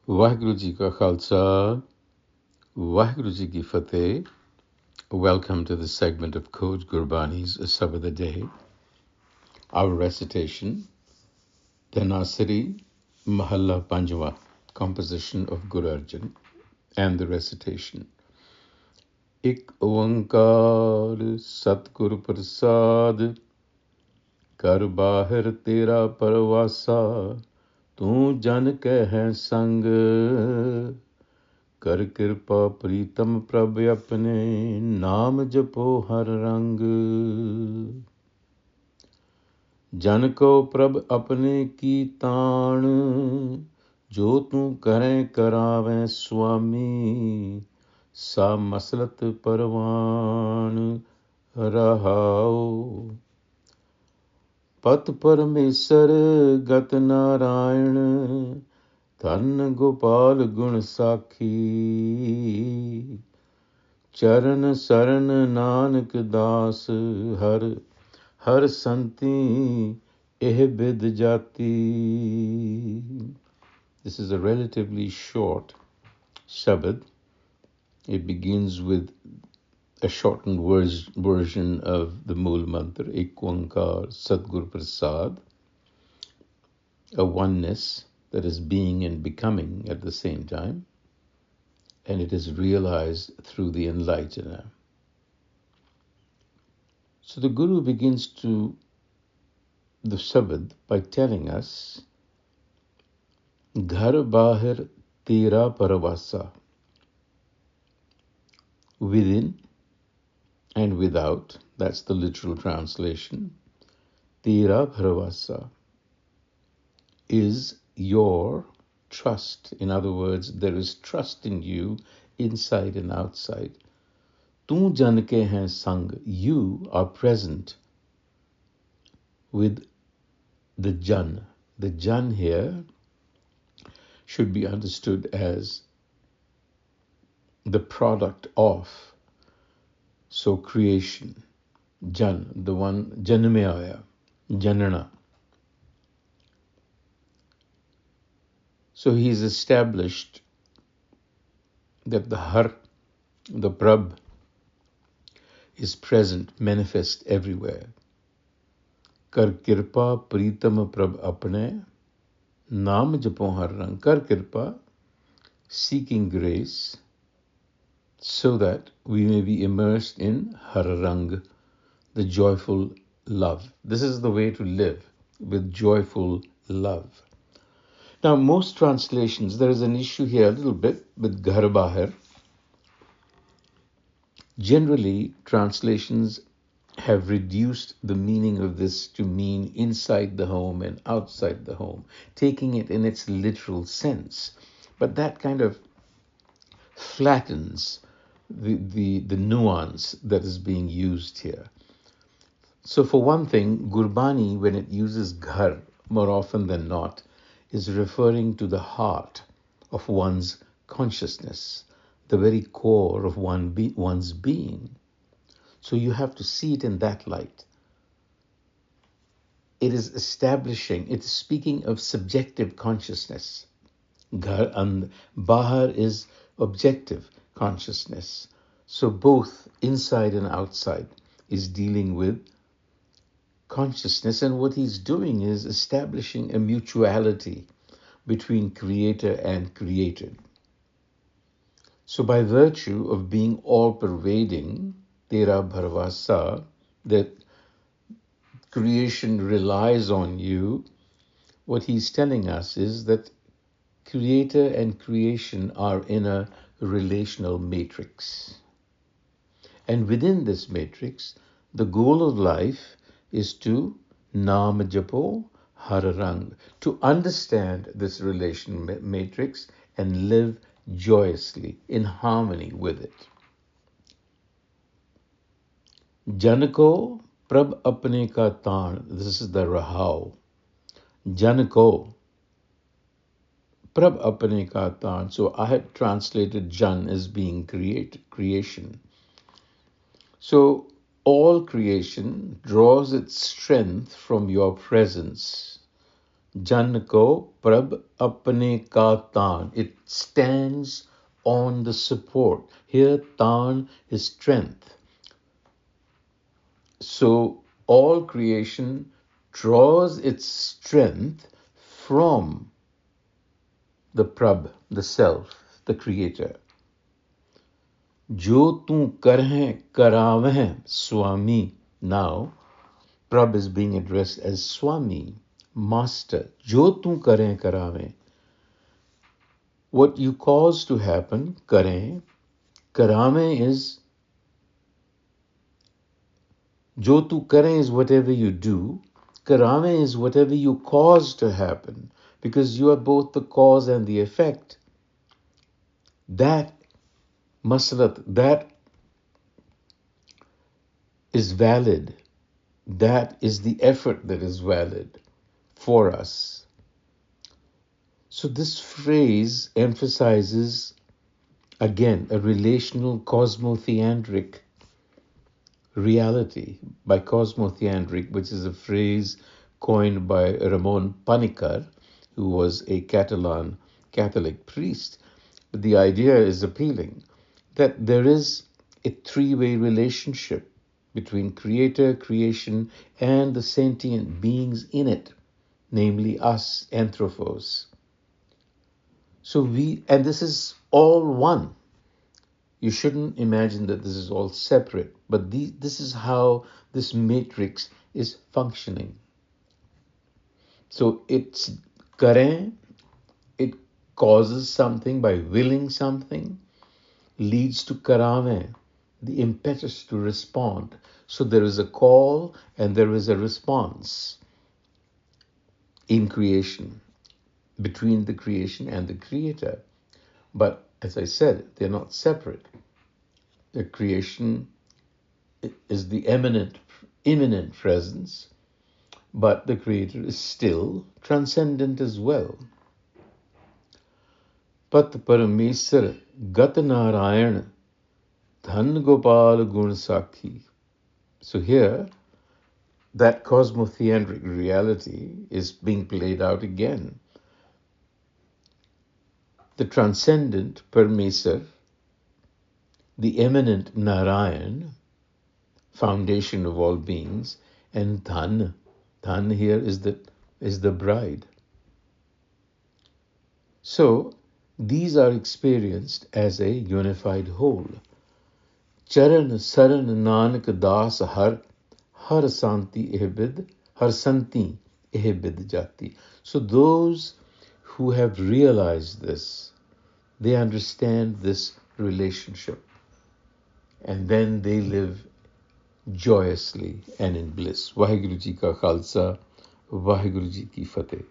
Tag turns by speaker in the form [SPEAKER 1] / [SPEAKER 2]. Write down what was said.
[SPEAKER 1] Waheguru Ji Ka Khalsa, Waheguru Ji Ki Fateh. Welcome to the segment of Code Gurbani's Sab of the Day. Our recitation, Dhanasari Mahalla Panjwa, composition of Guru Arjan, and the recitation. Ik oankar Satguru Prasad, Kar Bahar Tera Parvasa, Tu Jan Ke Hai Sang, कर कृपा प्रीतम प्रभ अपने नाम जपो हर रंग जन को प्रभ अपने की ताण जो तू करें करावें स्वामी सा मसलत परवान रहाओ पत परमेश्वर गत नारायण धन गोपाल गुण साखी चरण शरण नानक दास हर हर संति एह बिद जाति. This is a relatively short Shabad. It begins with a shortened version of the Mool Mantra, Ek Oankar Satguru Prasad, a oneness that is being and becoming at the same time, and it is realized through the enlightener. So the Guru begins the Shabad by telling us, Ghar Bahar Tera Paravasa, within and without, that's the literal translation, Tera Paravasa, is your trust. In other words, there is trust in you inside and outside. Tu jan ke hain sang, you are present with the Jan. The Jan here should be understood as the product of, so creation. Jan, the one, Janmaya, Janana. So he's established that the Har, the Prabh, is present, manifest everywhere. Kar kirpa pritam prabh apne, naam japo har rang. Kar kirpa, seeking grace, so that we may be immersed in har rang, the joyful love. This is the way to live, with joyful love. Now, most translations, there is an issue here a little bit with Ghar Bahar. Generally, translations have reduced the meaning of this to mean inside the home and outside the home, taking it in its literal sense. But that kind of flattens the nuance that is being used here. So for one thing, Gurbani, when it uses ghar, more often than not, is referring to the heart of one's consciousness, the very core of one's being. So you have to see it in that light. It is establishing, it's speaking of subjective consciousness. Ghar and Bahar is objective consciousness. So both inside and outside is dealing with consciousness, and what he's doing is establishing a mutuality between creator and created. So by virtue of being all-pervading, Tera Bharvasa, that creation relies on you, what he's telling us is that creator and creation are in a relational matrix. And within this matrix, the goal of life is to Naam Japo Har Rang, to understand this relation matrix and live joyously in harmony with it. Janko Prab Apne Ka Taan, this is the Rahau. Janko Prab Apne Ka Taan. So I had translated Jan as being creation. So all creation draws its strength from your presence. Jan ko prab apne ka taan. It stands on the support. Here, taan is strength. So all creation draws its strength from the prab, the self, the creator. Jo tu karhe karaveh Swami. Now, prab is being addressed as Swami, Master. Jo tu karhe karaveh. What you cause to happen, karhe. Karame is, jo tu kare is whatever you do. Karame is whatever you cause to happen, because you are both the cause and the effect. That masalat, that is valid. That is the effort that is valid for us. So this phrase emphasizes, again, a relational cosmotheandric reality. By cosmotheandric, which is a phrase coined by Ramon Panikkar, who was a Catalan Catholic priest. But the idea is appealing, that there is a three-way relationship between creator, creation, and the sentient beings in it, namely us, anthropos. And this is all one. You shouldn't imagine that this is all separate, but this is how this matrix is functioning. So it's kare, it causes something by willing something, leads to karame, the impetus to respond. So there is a call and there is a response in creation, between the creation and the creator. But as I said, they're not separate. The creation is the imminent presence, but the creator is still transcendent as well. Pat Paramesar Gat Narayan Dhan Gopal Gun Sakhi. So here, that cosmotheandric reality is being played out again. The transcendent Paramesar, the eminent Narayan, foundation of all beings, and Dhan. Dhan here is the bride. So these are experienced as a unified whole. Charan Saran Nanak Das Har Santi Ehbid Jati. So those who have realized this, they understand this relationship, and then they live joyously and in bliss. Vaheguru Ji Ka Khalsa, Vaheguru Ji Ki Fateh.